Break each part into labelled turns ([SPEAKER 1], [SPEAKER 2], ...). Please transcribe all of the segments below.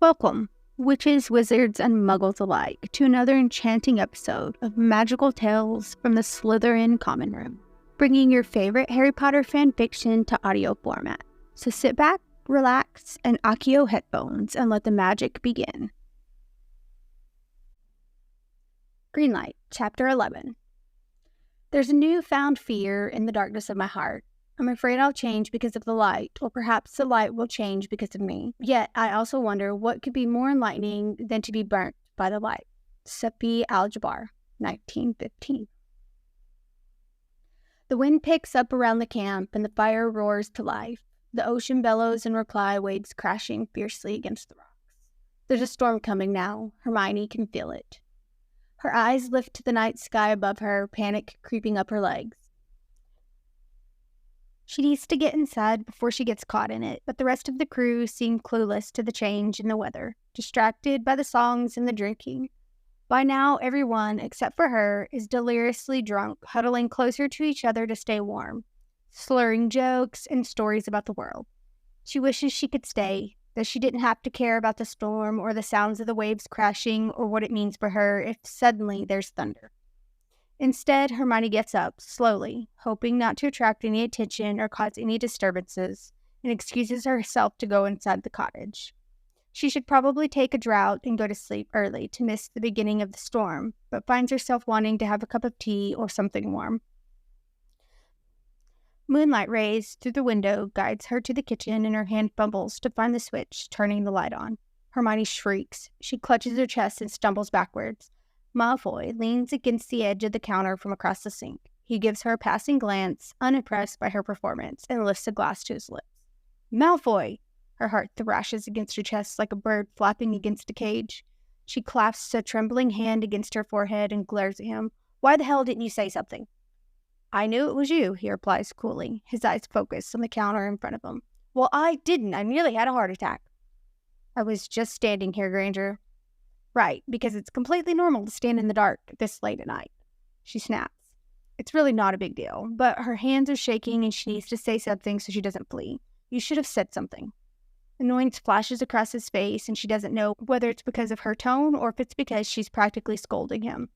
[SPEAKER 1] Welcome, witches, wizards, and muggles alike, to another enchanting episode of Magical Tales from the Slytherin Common Room, bringing your favorite Harry Potter fan fiction to audio format. So sit back, relax, and Accio headphones and let the magic begin. Greenlight, Chapter 11. There's a newfound fear in the darkness of my heart. I'm afraid I'll change because of the light, or perhaps the light will change because of me. Yet, I also wonder what could be more enlightening than to be burnt by the light. Safi Al-Jabbar, 1915. The wind picks up around the camp, and the fire roars to life. The ocean bellows in reply, waves crashing fiercely against the rocks. There's a storm coming now. Hermione can feel it. Her eyes lift to the night sky above her, panic creeping up her legs. She needs to get inside before she gets caught in it, but the rest of the crew seem clueless to the change in the weather, distracted by the songs and the drinking. By now, everyone, except for her, is deliriously drunk, huddling closer to each other to stay warm, slurring jokes and stories about the world. She wishes she could stay, that she didn't have to care about the storm or the sounds of the waves crashing or what it means for her if suddenly there's thunder. Instead, Hermione gets up, slowly, hoping not to attract any attention or cause any disturbances, and excuses herself to go inside the cottage. She should probably take a draught and go to sleep early to miss the beginning of the storm, but finds herself wanting to have a cup of tea or something warm. Moonlight rays through the window guides her to the kitchen, and her hand fumbles to find the switch, turning the light on. Hermione shrieks. She clutches her chest and stumbles backwards. Malfoy leans against the edge of the counter from across the sink. He gives her a passing glance, unimpressed by her performance, and lifts a glass to his lips. Malfoy! Her heart thrashes against her chest like a bird flapping against a cage. She clasps a trembling hand against her forehead and glares at him. Why the hell didn't you say something? I knew it was you, he replies coolly, his eyes focused on the counter in front of him. Well, I didn't. I nearly had a heart attack. I was just standing here, Granger. Right, because it's completely normal to stand in the dark this late at night. She snaps. It's really not a big deal, but her hands are shaking and she needs to say something so she doesn't flee. You should have said something. Annoyance flashes across his face and she doesn't know whether it's because of her tone or if it's because she's practically scolding him.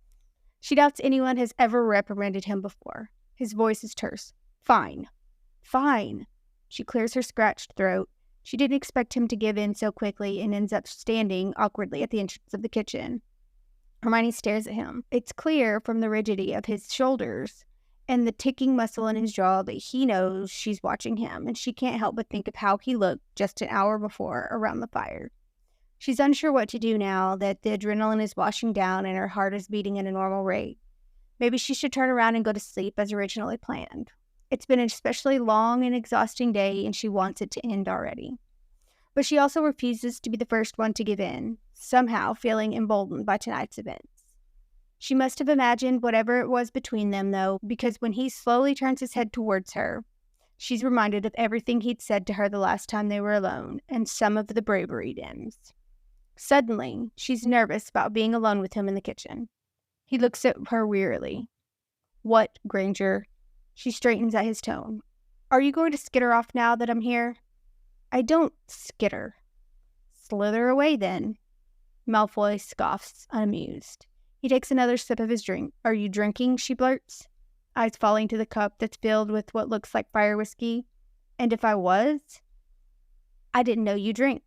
[SPEAKER 1] She doubts anyone has ever reprimanded him before. His voice is terse. Fine. Fine. She clears her scratched throat. She didn't expect him to give in so quickly and ends up standing awkwardly at the entrance of the kitchen. Hermione stares at him. It's clear from the rigidity of his shoulders and the ticking muscle in his jaw that he knows she's watching him, and she can't help but think of how he looked just an hour before around the fire. She's unsure what to do now that the adrenaline is washing down and her heart is beating at a normal rate. Maybe she should turn around and go to sleep as originally planned. It's been an especially long and exhausting day, and she wants it to end already. But she also refuses to be the first one to give in, somehow feeling emboldened by tonight's events. She must have imagined whatever it was between them, though, because when he slowly turns his head towards her, she's reminded of everything he'd said to her the last time they were alone, and some of the bravery dims. Suddenly, she's nervous about being alone with him in the kitchen. He looks at her wearily. What, Granger? She straightens at his tone. Are you going to skitter off now that I'm here? I don't skitter. Slither away then. Malfoy scoffs, unamused. He takes another sip of his drink. Are you drinking? She blurts, eyes falling to the cup that's filled with what looks like fire whiskey. And if I was? I didn't know you drink.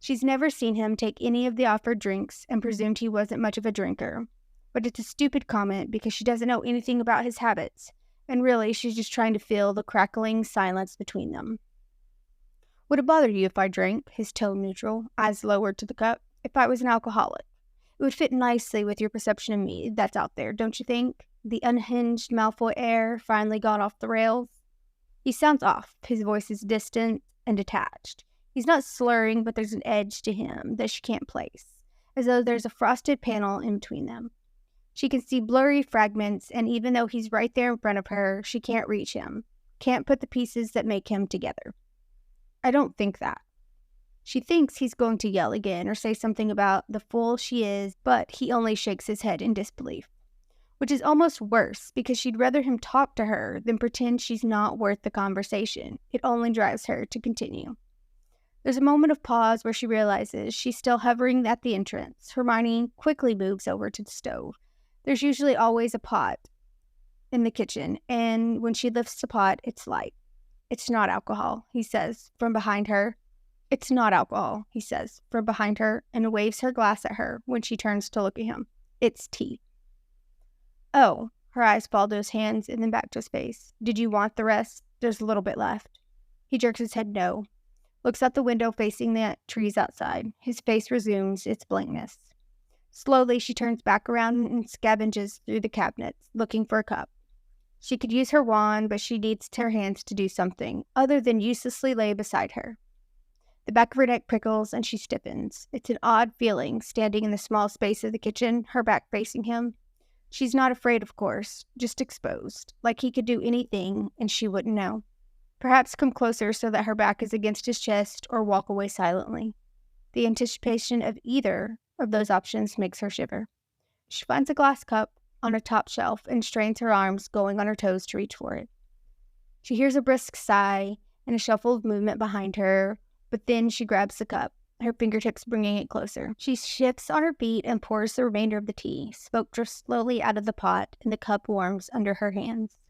[SPEAKER 1] She's never seen him take any of the offered drinks and presumed he wasn't much of a drinker. But it's a stupid comment because she doesn't know anything about his habits. And really, she's just trying to fill the crackling silence between them. Would it bother you if I drank? His tone neutral, eyes lowered to the cup. If I was an alcoholic, it would fit nicely with your perception of me that's out there, don't you think? The unhinged Malfoy air finally got off the rails. He sounds off. His voice is distant and detached. He's not slurring, but there's an edge to him that she can't place, as though there's a frosted panel in between them. She can see blurry fragments, and even though he's right there in front of her, she can't reach him, can't put the pieces that make him together. I don't think that. She thinks he's going to yell again or say something about the fool she is, but he only shakes his head in disbelief, which is almost worse because she'd rather him talk to her than pretend she's not worth the conversation. It only drives her to continue. There's a moment of pause where she realizes she's still hovering at the entrance. Hermione quickly moves over to the stove. There's usually always a pot in the kitchen, and when she lifts the pot, it's light. "It's not alcohol," he says from behind her. "It's not alcohol," he says from behind her, and waves her glass at her when she turns to look at him. "It's tea." "Oh." Her eyes fall to his hands and then back to his face. "Did you want the rest? There's a little bit left." He jerks his head no. Looks out the window facing the trees outside. His face resumes its blankness. Slowly, she turns back around and scavenges through the cabinets, looking for a cup. She could use her wand, but she needs her hands to do something other than uselessly lay beside her. The back of her neck prickles and she stiffens. It's an odd feeling, standing in the small space of the kitchen, her back facing him. She's not afraid, of course, just exposed, like he could do anything and she wouldn't know. Perhaps come closer so that her back is against his chest, or walk away silently. The anticipation of either of those options makes her shiver. She finds a glass cup on a top shelf and strains her arms, going on her toes to reach for it. She hears a brisk sigh and a shuffle of movement behind her, but then she grabs the cup, her fingertips bringing it closer. She shifts on her feet and pours the remainder of the tea. Smoke drifts slowly out of the pot, and the cup warms under her hands.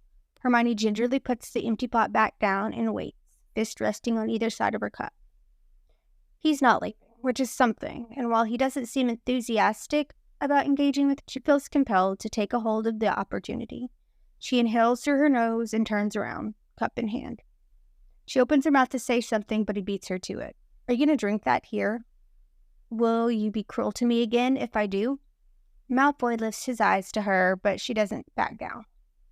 [SPEAKER 1] Hermione gingerly puts the empty pot back down and waits, fist resting on either side of her cup. He's not leaving, which is something, and while he doesn't seem enthusiastic about engaging with her, she feels compelled to take a hold of the opportunity. She inhales through her nose and turns around, cup in hand. She opens her mouth to say something, but he beats her to it. "Are you going to drink that here? Will you be cruel to me again if I do?" Malfoy lifts his eyes to her, but she doesn't back down.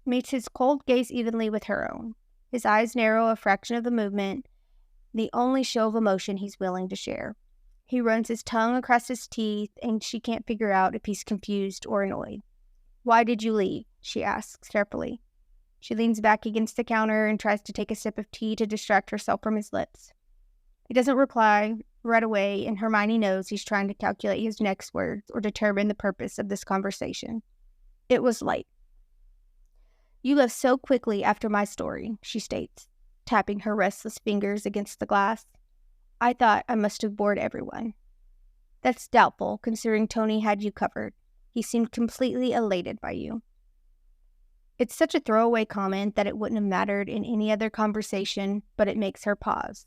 [SPEAKER 1] Meets his cold gaze evenly with her own. His eyes narrow a fraction of the movement, the only show of emotion he's willing to share. He runs his tongue across his teeth, and she can't figure out if he's confused or annoyed. "Why did you leave?" she asks carefully. She leans back against the counter and tries to take a sip of tea to distract herself from his lips. He doesn't reply right away, and Hermione knows he's trying to calculate his next words or determine the purpose of this conversation. "It was late." "You left so quickly after my story," she states, tapping her restless fingers against the glass. "I thought I must have bored everyone." "That's doubtful, considering Tony had you covered. He seemed completely elated by you." It's such a throwaway comment that it wouldn't have mattered in any other conversation, but it makes her pause,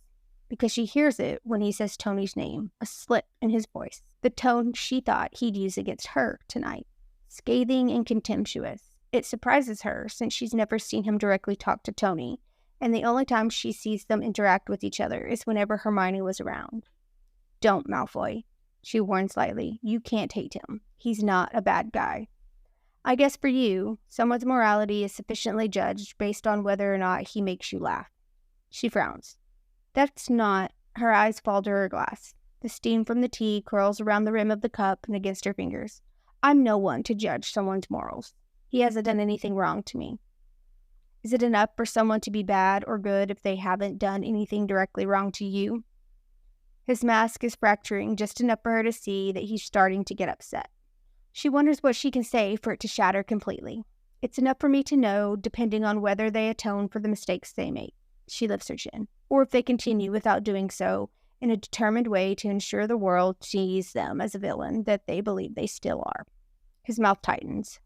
[SPEAKER 1] because she hears it when he says Tony's name, a slip in his voice, the tone she thought he'd use against her tonight, scathing and contemptuous. It surprises her, since she's never seen him directly talk to Tony, and the only time she sees them interact with each other is whenever Hermione was around. "Don't, Malfoy," she warns lightly. "You can't hate him. He's not a bad guy. I guess for you, someone's morality is sufficiently judged based on whether or not he makes you laugh." She frowns. "That's not..." Her eyes fall to her glass. The steam from the tea curls around the rim of the cup and against her fingers. "I'm no one to judge someone's morals. He hasn't done anything wrong to me." Is it enough for someone to be bad or good if they haven't done anything directly wrong to you? His mask is fracturing just enough for her to see that he's starting to get upset. She wonders what she can say for it to shatter completely. "It's enough for me to know, depending on whether they atone for the mistakes they make," she lifts her chin, "or if they continue without doing so in a determined way to ensure the world sees them as a villain that they believe they still are." His mouth tightens.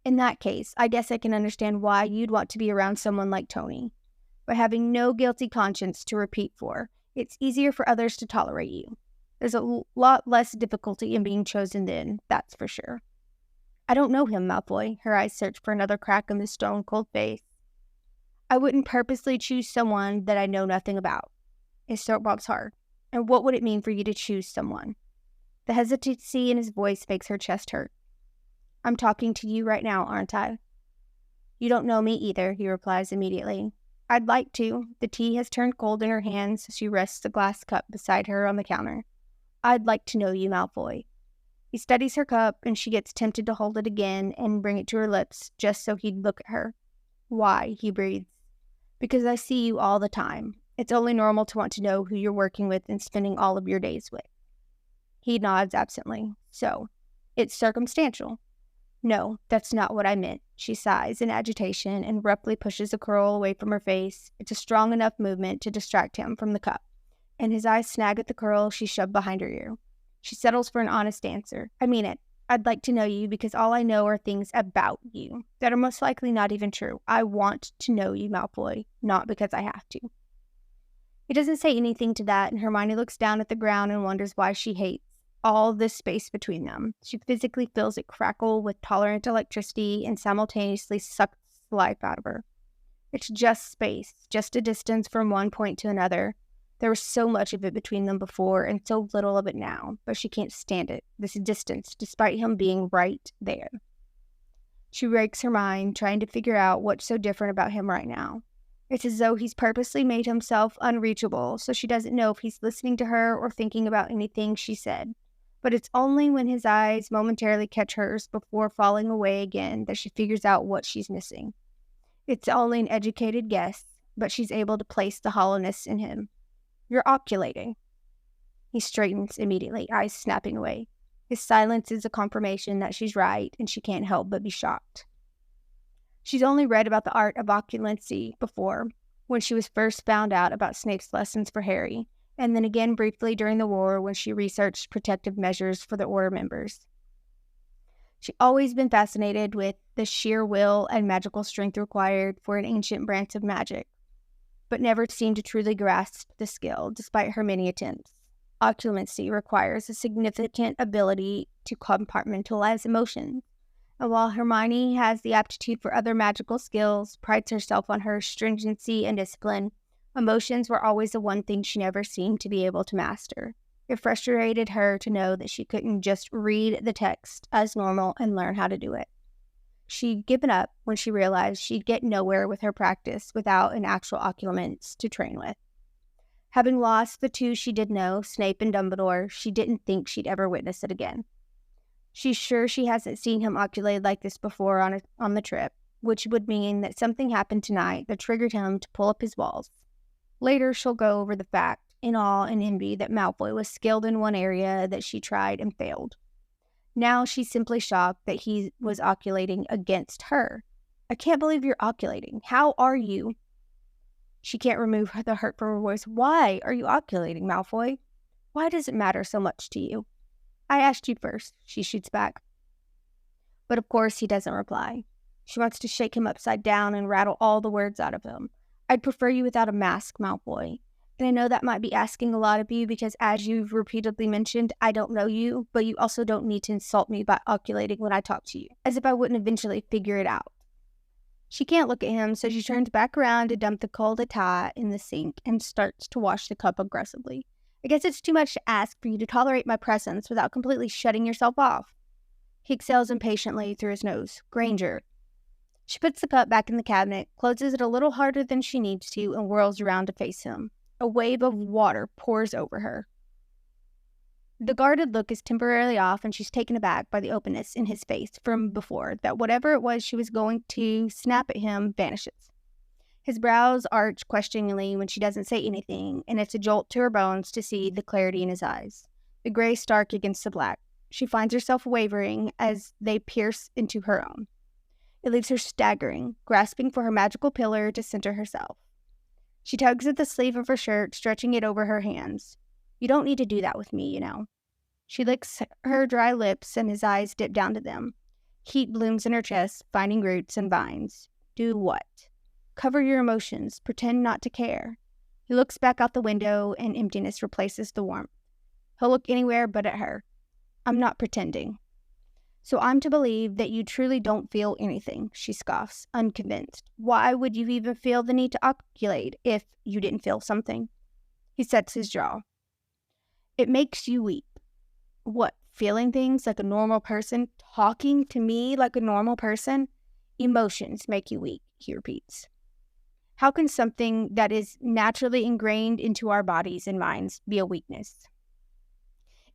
[SPEAKER 1] "In that case, I guess I can understand why you'd want to be around someone like Tony. By having no guilty conscience to repeat for, it's easier for others to tolerate you. There's a lot less difficulty in being chosen then, that's for sure." "I don't know him, Malfoy." Her eyes search for another crack in the stone-cold face. "I wouldn't purposely choose someone that I know nothing about." His throat bobs hard. "And what would it mean for you to choose someone?" The hesitancy in his voice makes her chest hurt. "I'm talking to you right now, aren't I?" "You don't know me either," he replies immediately. "I'd like to." The tea has turned cold in her hands as she rests the glass cup beside her on the counter. "I'd like to know you, Malfoy." He studies her cup, and she gets tempted to hold it again and bring it to her lips just so he'd look at her. "Why?" he breathes. "Because I see you all the time. It's only normal to want to know who you're working with and spending all of your days with." He nods absently. "So, it's circumstantial." "No, that's not what I meant." She sighs in agitation and abruptly pushes a curl away from her face. It's a strong enough movement to distract him from the cup, and his eyes snag at the curl she shoved behind her ear. She settles for an honest answer. I mean it. I'd like to know you because all I know are things about you that are most likely not even true. I want to know you, Malfoy, not because I have to. He doesn't say anything to that, and Hermione looks down at the ground and wonders why she hates all this space between them. She physically feels it crackle with tolerant electricity and simultaneously sucks the life out of her. It's just space, just a distance from one point to another. There was so much of it between them before and so little of it now, but she can't stand it, this distance, despite him being right there. She rakes her mind, trying to figure out what's so different about him right now. It's as though he's purposely made himself unreachable, so she doesn't know if he's listening to her or thinking about anything she said. But it's only when his eyes momentarily catch hers before falling away again that she figures out what she's missing. It's only an educated guess, but she's able to place the hollowness in him. You're oculating. He straightens immediately, eyes snapping away. His silence is a confirmation that she's right, and she can't help but be shocked. She's only read about the art of oculancy before, when she was first found out about Snape's lessons for Harry, and then again briefly during the war when she researched protective measures for the Order members. She'd always been fascinated with the sheer will and magical strength required for an ancient branch of magic, but never seemed to truly grasp the skill, despite her many attempts. Oculancy requires a significant ability to compartmentalize emotions, and while Hermione has the aptitude for other magical skills, prides herself on her stringency and discipline, emotions were always the one thing she never seemed to be able to master. It frustrated her to know that she couldn't just read the text as normal and learn how to do it. She'd given up when she realized she'd get nowhere with her practice without an actual occlument to train with. Having lost the two she did know, Snape and Dumbledore, she didn't think she'd ever witness it again. She's sure she hasn't seen him occulate like this before on the trip, which would mean that something happened tonight that triggered him to pull up his walls. Later, she'll go over the fact, in awe and envy, that Malfoy was skilled in one area that she tried and failed. Now she's simply shocked that he was oculating against her. I can't believe you're oculating. How are you? She can't remove the hurt from her voice. Why are you oculating, Malfoy? Why does it matter so much to you? I asked you first, she shoots back. But of course he doesn't reply. She wants to shake him upside down and rattle all the words out of him. I'd prefer you without a mask, Malfoy. And I know that might be asking a lot of you because, as you've repeatedly mentioned, I don't know you, but you also don't need to insult me by oculating when I talk to you, as if I wouldn't eventually figure it out. She can't look at him, so she turns back around to dump the cold d'état in the sink and starts to wash the cup aggressively. I guess it's too much to ask for you to tolerate my presence without completely shutting yourself off. He exhales impatiently through his nose. Granger. She puts the cup back in the cabinet, closes it a little harder than she needs to, and whirls around to face him. A wave of water pours over her. The guarded look is temporarily off, and she's taken aback by the openness in his face from before, that whatever it was she was going to snap at him vanishes. His brows arch questioningly when she doesn't say anything, and it's a jolt to her bones to see the clarity in his eyes, the gray stark against the black. She finds herself wavering as they pierce into her own. It leaves her staggering, grasping for her magical pillar to center herself. She tugs at the sleeve of her shirt, stretching it over her hands. You don't need to do that with me, you know. She licks her dry lips, and his eyes dip down to them. Heat blooms in her chest, finding roots and vines. Do what? Cover your emotions. Pretend not to care. He looks back out the window, and emptiness replaces the warmth. He'll look anywhere but at her. I'm not pretending. So I'm to believe that you truly don't feel anything, she scoffs, unconvinced. Why would you even feel the need to oculate if you didn't feel something? He sets his jaw. It makes you weep. What, feeling things like a normal person? Talking to me like a normal person? Emotions make you weak, he repeats. How can something that is naturally ingrained into our bodies and minds be a weakness?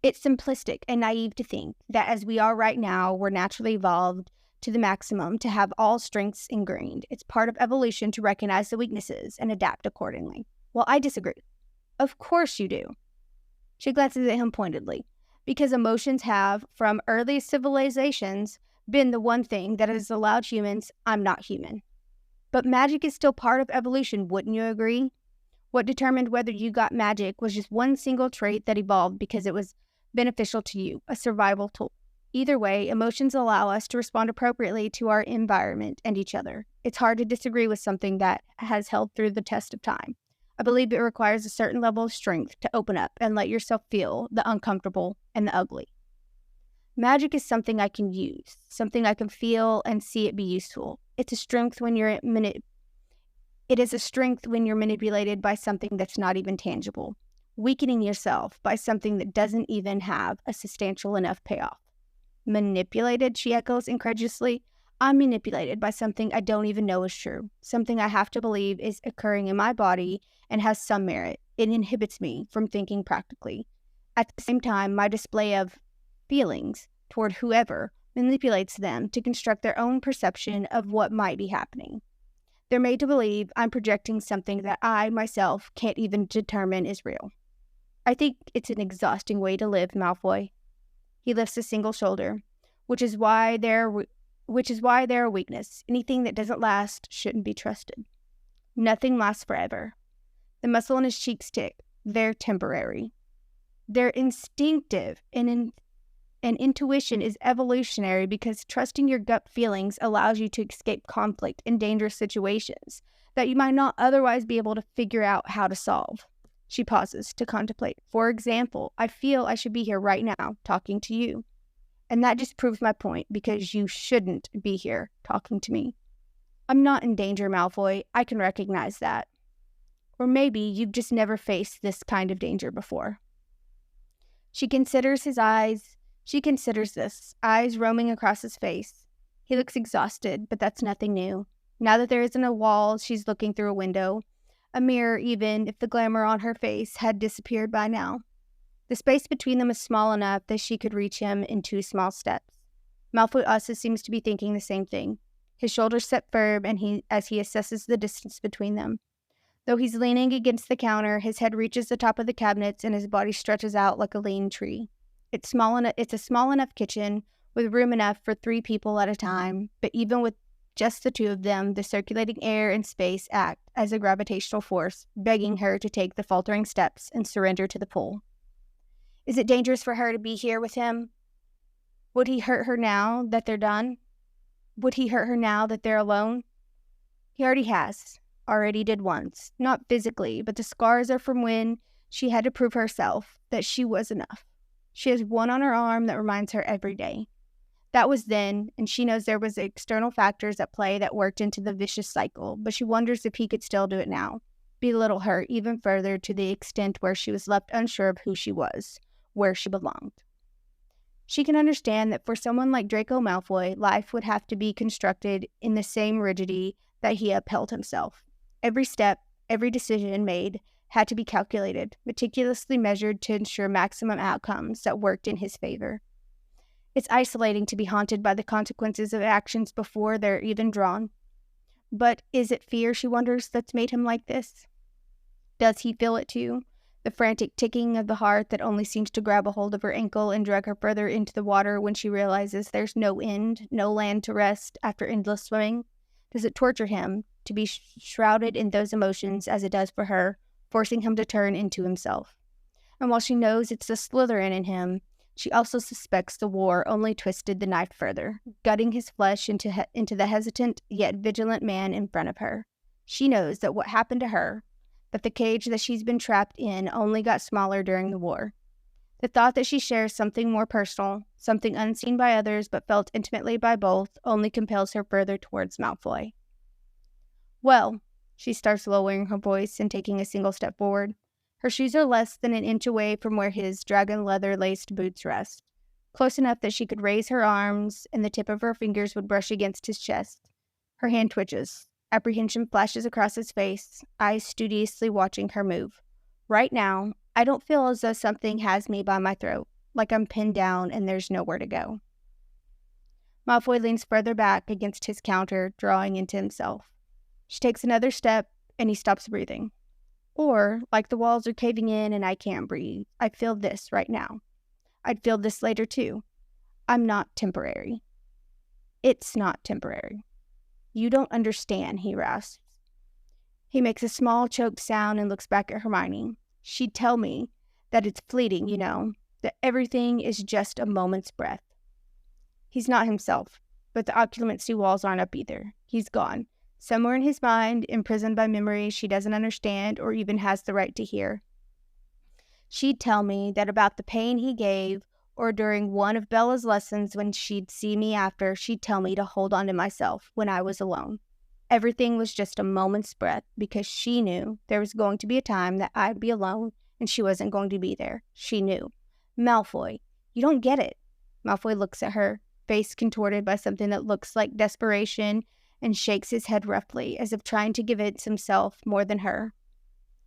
[SPEAKER 1] It's simplistic and naive to think that as we are right now, we're naturally evolved to the maximum to have all strengths ingrained. It's part of evolution to recognize the weaknesses and adapt accordingly. Well, I disagree. Of course you do. She glances at him pointedly. Because emotions have, from early civilizations, been the one thing that has allowed humans, I'm not human. But magic is still part of evolution, wouldn't you agree? What determined whether you got magic was just one single trait that evolved because it was beneficial to you, a survival tool. Either way, emotions allow us to respond appropriately to our environment and each other. It's hard to disagree with something that has held through the test of time. I believe it requires a certain level of strength to open up and let yourself feel the uncomfortable and the ugly. Magic is something I can use, something I can feel and see it be useful. It is a strength when you're manipulated by something that's not even tangible, weakening yourself by something that doesn't even have a substantial enough payoff. Manipulated, she echoes incredulously. I'm manipulated by something I don't even know is true, something I have to believe is occurring in my body and has some merit. It inhibits me from thinking practically. At the same time, my display of feelings toward whoever manipulates them to construct their own perception of what might be happening. They're made to believe I'm projecting something that I, myself, can't even determine is real. I think it's an exhausting way to live, Malfoy. He lifts a single shoulder, which is why they're a weakness. Anything that doesn't last shouldn't be trusted. Nothing lasts forever. The muscle in his cheeks tick. They're temporary. They're instinctive, and intuition is evolutionary because trusting your gut feelings allows you to escape conflict in dangerous situations that you might not otherwise be able to figure out how to solve. She pauses to contemplate. For example, I feel I should be here right now talking to you. And that just proves my point because you shouldn't be here talking to me. I'm not in danger, Malfoy. I can recognize that. Or maybe you've just never faced this kind of danger before. She considers this, eyes roaming across his face. He looks exhausted, but that's nothing new. Now that there isn't a wall, she's looking through a window. A mirror, even if the glamour on her face had disappeared by now. The space between them is small enough that she could reach him in 2 small steps. Malfoy also seems to be thinking the same thing. His shoulders set firm as he assesses the distance between them. Though he's leaning against the counter, his head reaches the top of the cabinets and his body stretches out like a lean tree. It's a small enough kitchen with room enough for 3 people at a time, but even with just the 2 of them, the circulating air and space act as a gravitational force, begging her to take the faltering steps and surrender to the pull. Is it dangerous for her to be here with him? Would he hurt her now that they're done? Would he hurt her now that they're alone? He already has. Already did once. Not physically, but the scars are from when she had to prove herself that she was enough. She has one on her arm that reminds her every day. That was then, and she knows there was external factors at play that worked into the vicious cycle, but she wonders if he could still do it now, belittle her even further to the extent where she was left unsure of who she was, where she belonged. She can understand that for someone like Draco Malfoy, life would have to be constructed in the same rigidity that he upheld himself. Every step, every decision made had to be calculated, meticulously measured to ensure maximum outcomes that worked in his favor. It's isolating to be haunted by the consequences of actions before they're even drawn. But is it fear, she wonders, that's made him like this? Does he feel it too? The frantic ticking of the heart that only seems to grab a hold of her ankle and drag her further into the water when she realizes there's no end, no land to rest after endless swimming? Does it torture him to be shrouded in those emotions as it does for her, forcing him to turn into himself? And while she knows it's the Slytherin in him, she also suspects the war only twisted the knife further, gutting his flesh into the hesitant yet vigilant man in front of her. She knows that what happened to her, that the cage that she's been trapped in only got smaller during the war. The thought that she shares something more personal, something unseen by others but felt intimately by both, only compels her further towards Malfoy. Well, she starts lowering her voice and taking a single step forward. Her shoes are less than an inch away from where his dragon leather-laced boots rest, close enough that she could raise her arms and the tip of her fingers would brush against his chest. Her hand twitches. Apprehension flashes across his face, eyes studiously watching her move. Right now, I don't feel as though something has me by my throat, like I'm pinned down and there's nowhere to go. Malfoy leans further back against his counter, drawing into himself. She takes another step, and he stops breathing. Or, like the walls are caving in and I can't breathe, I feel this right now. I'd feel this later too. I'm not temporary. It's not temporary. You don't understand, he rasps. He makes a small choked sound and looks back at Hermione. She'd tell me that it's fleeting, that everything is just a moment's breath. He's not himself, but the occupancy walls aren't up either. He's gone. Somewhere in his mind, imprisoned by memories she doesn't understand or even has the right to hear. She'd tell me that about the pain he gave, or during one of Bella's lessons when she'd see me after, she'd tell me to hold on to myself when I was alone. Everything was just a moment's breath because she knew there was going to be a time that I'd be alone and she wasn't going to be there. She knew. Malfoy, you don't get it. Malfoy looks at her, face contorted by something that looks like desperation, and shakes his head roughly, as if trying to convince himself more than her.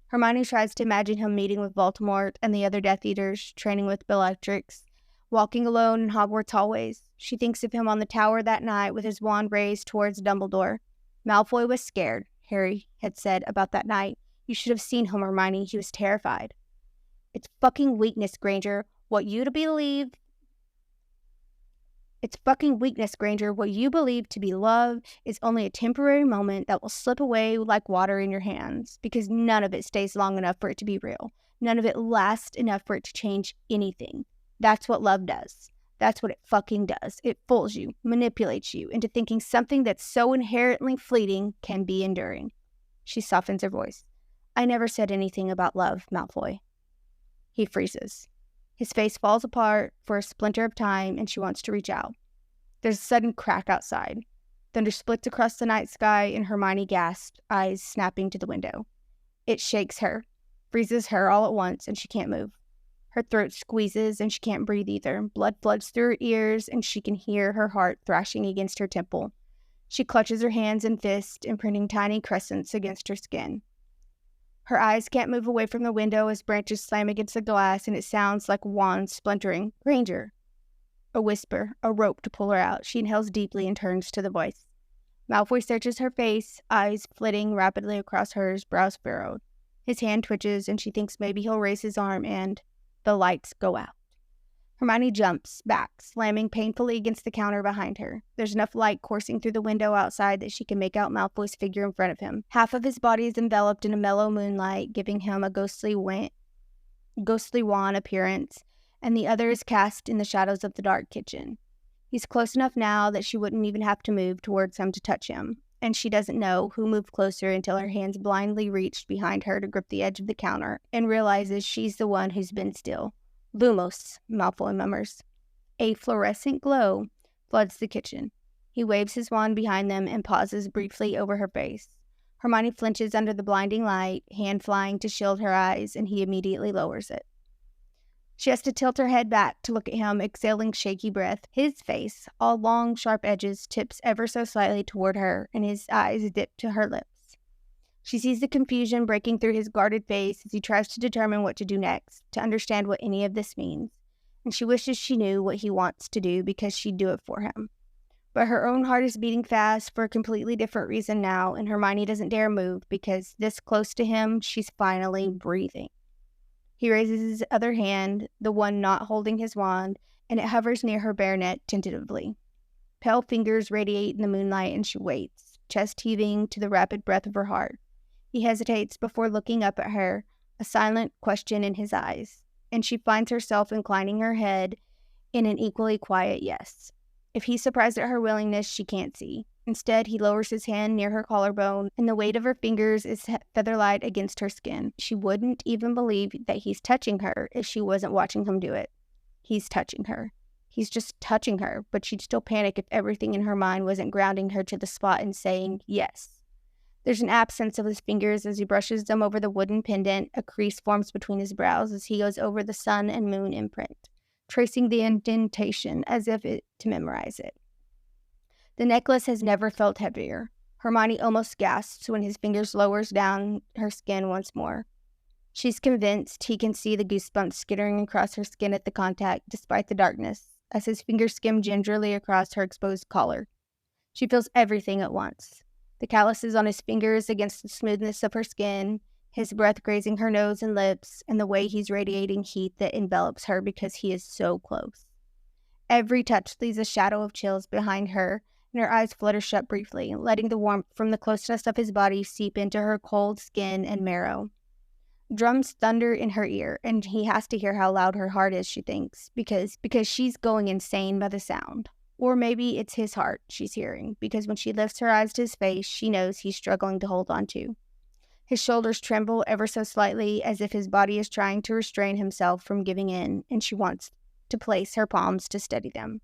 [SPEAKER 1] Hermione tries to imagine him meeting with Voldemort and the other Death Eaters, training with Bellatrix, walking alone in Hogwarts hallways. She thinks of him on the tower that night with his wand raised towards Dumbledore. Malfoy was scared, Harry had said about that night. You should have seen him, Hermione. He was terrified. It's fucking weakness, Granger. What you believe to be love is only a temporary moment that will slip away like water in your hands, because none of it stays long enough for it to be real. None of it lasts enough for it to change anything. That's what love does. That's what it fucking does. It fools you, manipulates you into thinking something that's so inherently fleeting can be enduring. She softens her voice. I never said anything about love, Malfoy. He freezes. His face falls apart for a splinter of time, and she wants to reach out. There's a sudden crack outside. Thunder splits across the night sky, and Hermione gasps, eyes snapping to the window. It shakes her, freezes her all at once, and she can't move. Her throat squeezes, and she can't breathe either. Blood floods through her ears, and she can hear her heart thrashing against her temple. She clutches her hands and fists, imprinting tiny crescents against her skin. Her eyes can't move away from the window as branches slam against the glass, and it sounds like wands splintering. Granger. A whisper, a rope to pull her out. She inhales deeply and turns to the voice. Malfoy searches her face, eyes flitting rapidly across hers, brows furrowed. His hand twitches, and she thinks maybe he'll raise his arm, and the lights go out. Hermione jumps back, slamming painfully against the counter behind her. There's enough light coursing through the window outside that she can make out Malfoy's figure in front of him. Half of his body is enveloped in a mellow moonlight, giving him a ghostly wan appearance, and the other is cast in the shadows of the dark kitchen. He's close enough now that she wouldn't even have to move towards him to touch him, and she doesn't know who moved closer until her hands blindly reached behind her to grip the edge of the counter, and realizes she's the one who's been still. Lumos, Malfoy murmurs. A fluorescent glow floods the kitchen. He waves his wand behind them and pauses briefly over her face. Hermione flinches under the blinding light, hand flying to shield her eyes, and he immediately lowers it. She has to tilt her head back to look at him, exhaling shaky breath. His face, all long, sharp edges, tips ever so slightly toward her, and his eyes dip to her lips. She sees the confusion breaking through his guarded face as he tries to determine what to do next, to understand what any of this means, and she wishes she knew what he wants to do because she'd do it for him. But her own heart is beating fast for a completely different reason now, and Hermione doesn't dare move because this close to him, she's finally breathing. He raises his other hand, the one not holding his wand, and it hovers near her bare neck tentatively. Pale fingers radiate in the moonlight, and she waits, chest heaving to the rapid breath of her heart. He hesitates before looking up at her, a silent question in his eyes, and she finds herself inclining her head in an equally quiet yes. If he's surprised at her willingness, she can't see. Instead, he lowers his hand near her collarbone, and the weight of her fingers is featherlight against her skin. She wouldn't even believe that he's touching her if she wasn't watching him do it. He's touching her. He's just touching her, but she'd still panic if everything in her mind wasn't grounding her to the spot and saying yes. There's an absence of his fingers as he brushes them over the wooden pendant. A crease forms between his brows as he goes over the sun and moon imprint, tracing the indentation as if to memorize it. The necklace has never felt heavier. Hermione almost gasps when his fingers lowers down her skin once more. She's convinced he can see the goosebumps skittering across her skin at the contact, despite the darkness, as his fingers skim gingerly across her exposed collar. She feels everything at once. The calluses on his fingers against the smoothness of her skin, his breath grazing her nose and lips, and the way he's radiating heat that envelops her because he is so close. Every touch leaves a shadow of chills behind her and her eyes flutter shut briefly, letting the warmth from the closeness of his body seep into her cold skin and marrow. Drums thunder in her ear, and he has to hear how loud her heart is, she thinks, because she's going insane by the sound. Or maybe it's his heart she's hearing, because when she lifts her eyes to his face, she knows he's struggling to hold on to. His shoulders tremble ever so slightly, as if his body is trying to restrain himself from giving in, and she wants to place her palms to steady them.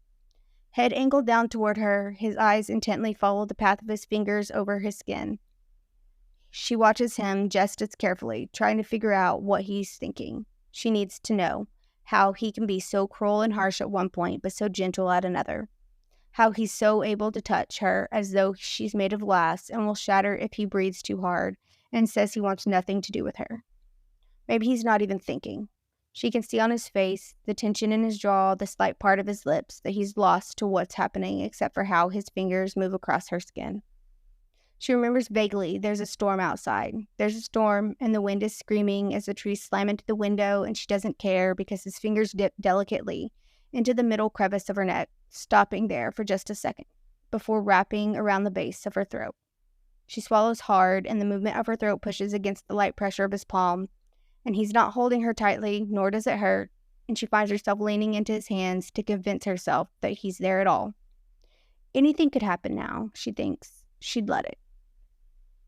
[SPEAKER 1] Head angled down toward her, his eyes intently follow the path of his fingers over his skin. She watches him just as carefully, trying to figure out what he's thinking. She needs to know how he can be so cruel and harsh at one point, but so gentle at another. How he's so able to touch her as though she's made of glass and will shatter if he breathes too hard and says he wants nothing to do with her. Maybe he's not even thinking. She can see on his face, the tension in his jaw, the slight part of his lips, that he's lost to what's happening except for how his fingers move across her skin. She remembers vaguely there's a storm outside. There's a storm, and the wind is screaming as the trees slam into the window, and she doesn't care because his fingers dip delicately into the middle crevice of her neck, stopping there for just a second, before wrapping around the base of her throat. She swallows hard, and the movement of her throat pushes against the light pressure of his palm, and he's not holding her tightly, nor does it hurt, and she finds herself leaning into his hands to convince herself that he's there at all. Anything could happen now, she thinks. She'd let it.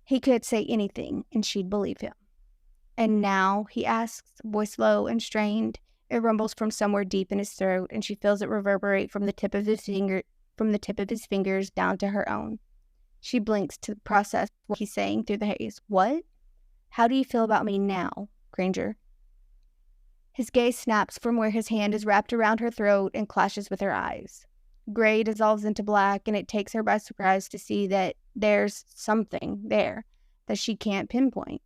[SPEAKER 1] He could say anything, and she'd believe him. And now, he asks, voice low and strained. It rumbles from somewhere deep in his throat, and she feels it reverberate from the tip of his fingers down to her own. She blinks to process what he's saying through the haze. What? How do you feel about me now, Granger? His gaze snaps from where his hand is wrapped around her throat and clashes with her eyes. Gray dissolves into black, and it takes her by surprise to see that there's something there that she can't pinpoint.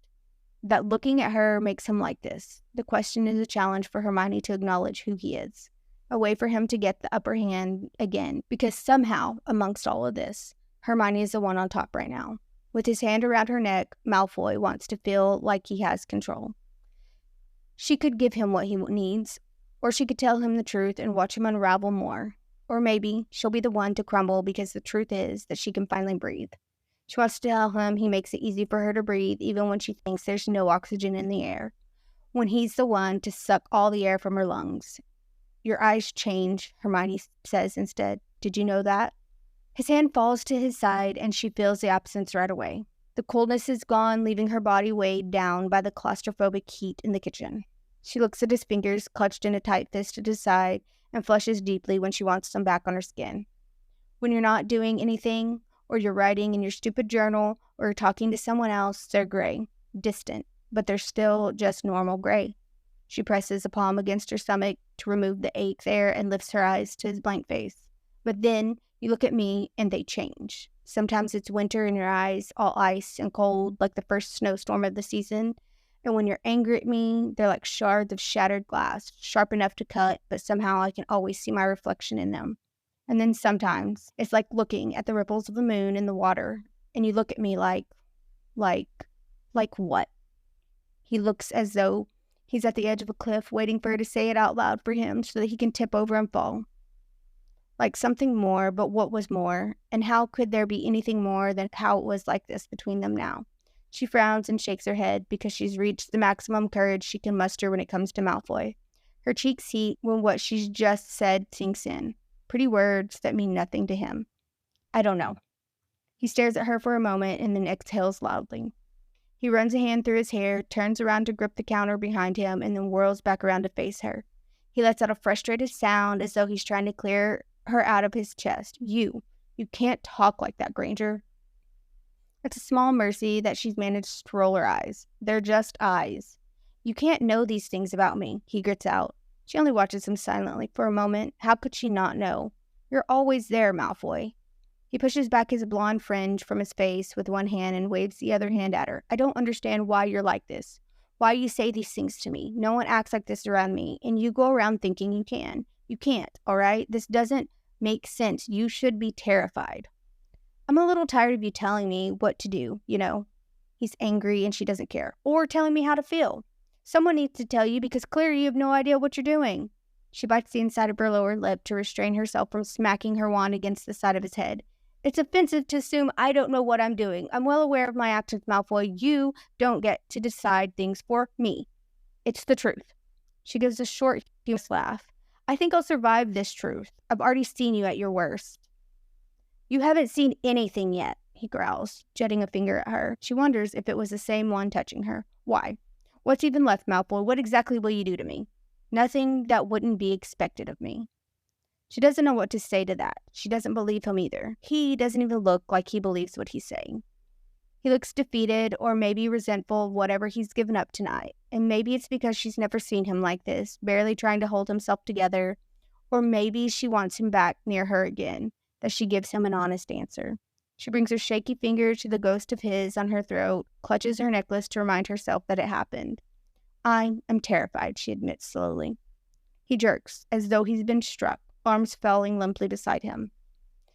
[SPEAKER 1] That looking at her makes him like this. The question is a challenge for Hermione to acknowledge who he is. A way for him to get the upper hand again, because somehow, amongst all of this, Hermione is the one on top right now. With his hand around her neck, Malfoy wants to feel like he has control. She could give him what he needs, or she could tell him the truth and watch him unravel more. Or maybe she'll be the one to crumble because the truth is that she can finally breathe. She wants to tell him he makes it easy for her to breathe even when she thinks there's no oxygen in the air. When he's the one to suck all the air from her lungs. Your eyes change, Hermione says instead. Did you know that? His hand falls to his side and she feels the absence right away. The coolness is gone, leaving her body weighed down by the claustrophobic heat in the kitchen. She looks at his fingers clutched in a tight fist at his side and flushes deeply when she wants some back on her skin. When you're not doing anything, or you're writing in your stupid journal, or you're talking to someone else, they're gray, distant, but they're still just normal gray. She presses a palm against her stomach to remove the ache there and lifts her eyes to his blank face. But then you look at me and they change. Sometimes it's winter in your eyes, all ice and cold, like the first snowstorm of the season. And when you're angry at me, they're like shards of shattered glass, sharp enough to cut, but somehow I can always see my reflection in them. And then sometimes it's like looking at the ripples of the moon in the water, and you look at me like what? He looks as though he's at the edge of a cliff waiting for her to say it out loud for him so that he can tip over and fall. Like something more, but what was more? And how could there be anything more than how it was like this between them now? She frowns and shakes her head because she's reached the maximum courage she can muster when it comes to Malfoy. Her cheeks heat when what she's just said sinks in. Pretty words that mean nothing to him. I don't know. He stares at her for a moment and then exhales loudly. He runs a hand through his hair, turns around to grip the counter behind him, and then whirls back around to face her. He lets out a frustrated sound as though he's trying to clear her out of his chest. You can't talk like that, Granger. It's a small mercy that she's managed to roll her eyes. They're just eyes. You can't know these things about me, he grits out. She only watches him silently for a moment. How could she not know? You're always there, Malfoy. He pushes back his blonde fringe from his face with one hand and waves the other hand at her. I don't understand why you're like this. Why you say these things to me. No one acts like this around me, and you go around thinking you can. You can't, all right? This doesn't make sense. You should be terrified. I'm a little tired of you telling me what to do, you know. He's angry and she doesn't care. Or telling me how to feel. Someone needs to tell you because clearly you have no idea what you're doing. She bites the inside of her lower lip to restrain herself from smacking her wand against the side of his head. It's offensive to assume I don't know what I'm doing. I'm well aware of my actions, Malfoy. You don't get to decide things for me. It's the truth. She gives a short, humorous laugh. I think I'll survive this truth. I've already seen you at your worst. You haven't seen anything yet, he growls, jutting a finger at her. She wonders if it was the same one touching her. Why? What's even left, Malfoy? What exactly will you do to me? Nothing that wouldn't be expected of me. She doesn't know what to say to that. She doesn't believe him either. He doesn't even look like he believes what he's saying. He looks defeated or maybe resentful of whatever he's given up tonight. And maybe it's because she's never seen him like this, barely trying to hold himself together. Or maybe she wants him back near her again, that she gives him an honest answer. She brings her shaky finger to the ghost of his on her throat, clutches her necklace to remind herself that it happened. I am terrified, she admits slowly. He jerks, as though he's been struck, arms falling limply beside him.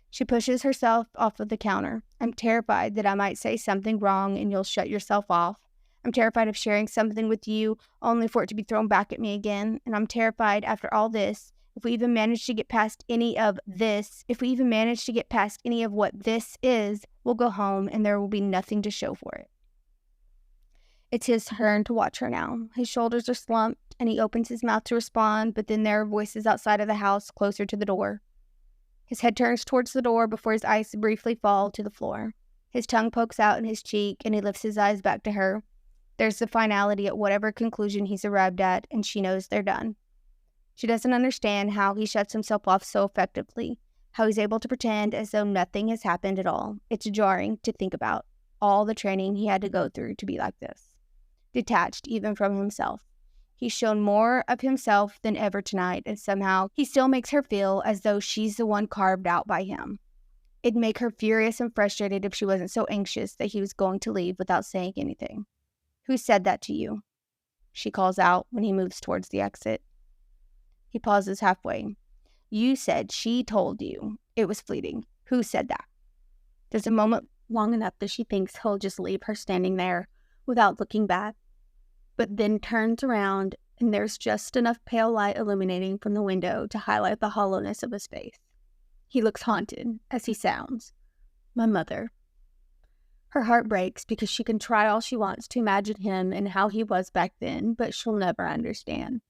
[SPEAKER 1] She pushes herself off of the counter. I'm terrified that I might say something wrong and you'll shut yourself off. I'm terrified of sharing something with you only for it to be thrown back at me again. And I'm terrified after all this, if we even manage to get past any of what this is, we'll go home and there will be nothing to show for it. It's his turn to watch her now. His shoulders are slumped and he opens his mouth to respond, but then there are voices outside of the house closer to the door. His head turns towards the door before his eyes briefly fall to the floor. His tongue pokes out in his cheek and he lifts his eyes back to her. There's the finality at whatever conclusion he's arrived at, and she knows they're done. She doesn't understand how he shuts himself off so effectively, how he's able to pretend as though nothing has happened at all. It's jarring to think about all the training he had to go through to be like this, detached even from himself. He's shown more of himself than ever tonight, and somehow he still makes her feel as though she's the one carved out by him. It'd make her furious and frustrated if she wasn't so anxious that he was going to leave without saying anything. Who said that to you? She calls out when he moves towards the exit. He pauses halfway. You said she told you. It was fleeting. Who said that? There's a moment long enough that she thinks he'll just leave her standing there without looking back, but then turns around and there's just enough pale light illuminating from the window to highlight the hollowness of his face. He looks haunted as he sounds. My mother. Her heart breaks because she can try all she wants to imagine him and how he was back then, but she'll never understand.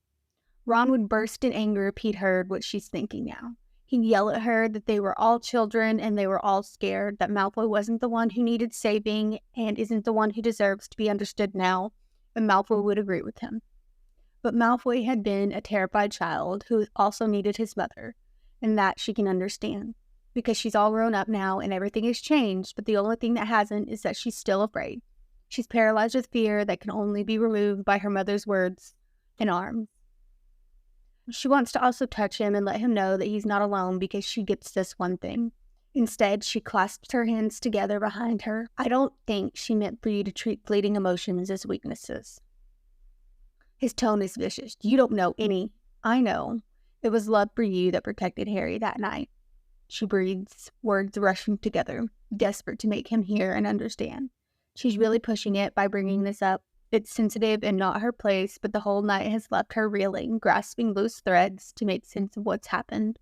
[SPEAKER 1] Ron would burst in anger if he'd heard what she's thinking now. He'd yell at her that they were all children and they were all scared, that Malfoy wasn't the one who needed saving and isn't the one who deserves to be understood now, and Malfoy would agree with him. But Malfoy had been a terrified child who also needed his mother, and that she can understand, because she's all grown up now and everything has changed, but the only thing that hasn't is that she's still afraid. She's paralyzed with fear that can only be removed by her mother's words and arms. She wants to also touch him and let him know that he's not alone because she gets this one thing. Instead, she clasps her hands together behind her. I don't think she meant for you to treat fleeting emotions as weaknesses. His tone is vicious. You don't know any. I know. It was love for you that protected Harry that night. She breathes, words rushing together, desperate to make him hear and understand. She's really pushing it by bringing this up. It's sensitive and not her place, but the whole night has left her reeling, grasping loose threads to make sense of what's happened.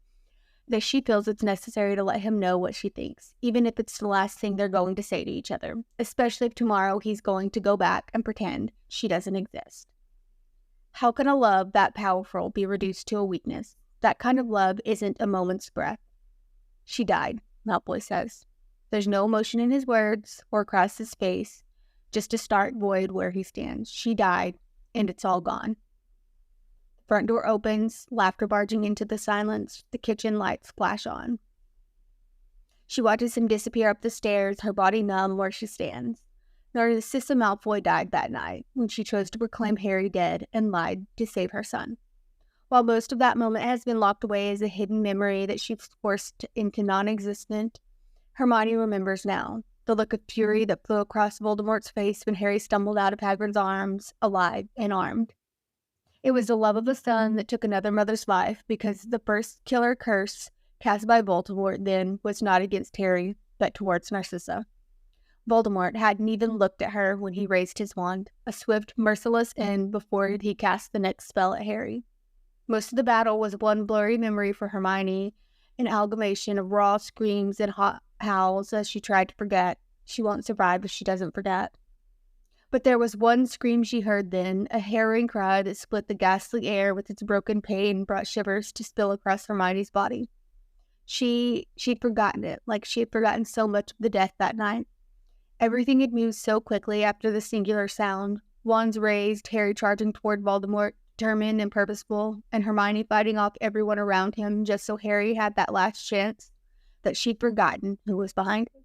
[SPEAKER 1] That she feels it's necessary to let him know what she thinks, even if it's the last thing they're going to say to each other, especially if tomorrow he's going to go back and pretend she doesn't exist. How can a love that powerful be reduced to a weakness? That kind of love isn't a moment's breath. She died, Malfoy says. There's no emotion in his words or across his face, just a stark void where he stands. She died, and it's all gone. The front door opens, laughter barging into the silence. The kitchen lights flash on. She watches him disappear up the stairs, her body numb where she stands. Narcissa Malfoy died that night, when she chose to proclaim Harry dead and lied to save her son. While most of that moment has been locked away as a hidden memory that she's forced into non-existent, Hermione remembers now. The look of fury that flew across Voldemort's face when Harry stumbled out of Hagrid's arms, alive and armed. It was the love of a son that took another mother's life, because the first killer curse cast by Voldemort then was not against Harry, but towards Narcissa. Voldemort hadn't even looked at her when he raised his wand, a swift, merciless end before he cast the next spell at Harry. Most of the battle was one blurry memory for Hermione, an amalgamation of raw screams and hot howls as she tried to forget. She won't survive if she doesn't forget. But there was one scream she heard then, a harrowing cry that split the ghastly air with its broken pain and brought shivers to spill across Hermione's body. She'd forgotten it, like she had forgotten so much of the death that night. Everything had moved so quickly after the singular sound. Wands raised, Harry charging toward Voldemort, determined and purposeful, and Hermione fighting off everyone around him just so Harry had that last chance, that she'd forgotten who was behind her.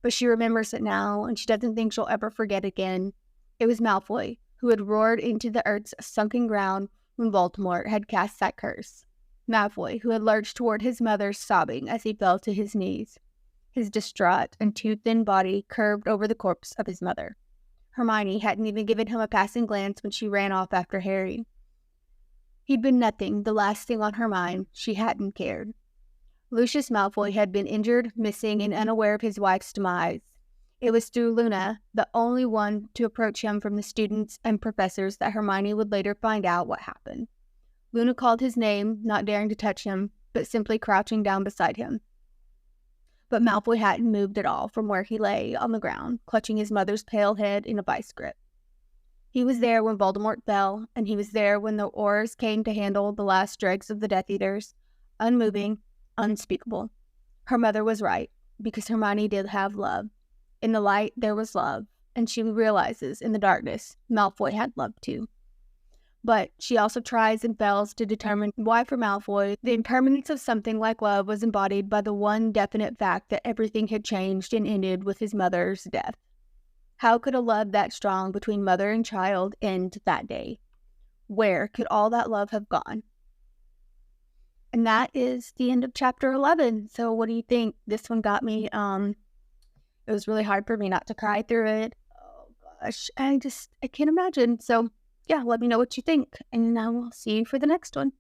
[SPEAKER 1] But she remembers it now, and she doesn't think she'll ever forget again. It was Malfoy, who had roared into the earth's sunken ground when Voldemort had cast that curse. Malfoy, who had lurched toward his mother, sobbing as he fell to his knees, his distraught and too thin body curved over the corpse of his mother. Hermione hadn't even given him a passing glance when she ran off after Harry. He'd been nothing, the last thing on her mind. She hadn't cared. Lucius Malfoy had been injured, missing, and unaware of his wife's demise. It was through Luna, the only one to approach him from the students and professors, that Hermione would later find out what happened. Luna called his name, not daring to touch him, but simply crouching down beside him. But Malfoy hadn't moved at all from where he lay on the ground, clutching his mother's pale head in a vice grip. He was there when Voldemort fell, and he was there when the Aurors came to handle the last dregs of the Death Eaters, unmoving, unspeakable. Her mother was right, because Hermione did have love. In the light, there was love, and she realizes in the darkness, Malfoy had love too. But she also tries and fails to determine why for Malfoy, the impermanence of something like love was embodied by the one definite fact that everything had changed and ended with his mother's death. How could a love that strong between mother and child end that day? Where could all that love have gone? And that is the end of chapter 11. So what do you think? This one got me. It was really hard for me not to cry through it. Oh gosh, I can't imagine. So yeah, let me know what you think, and I will see you for the next one.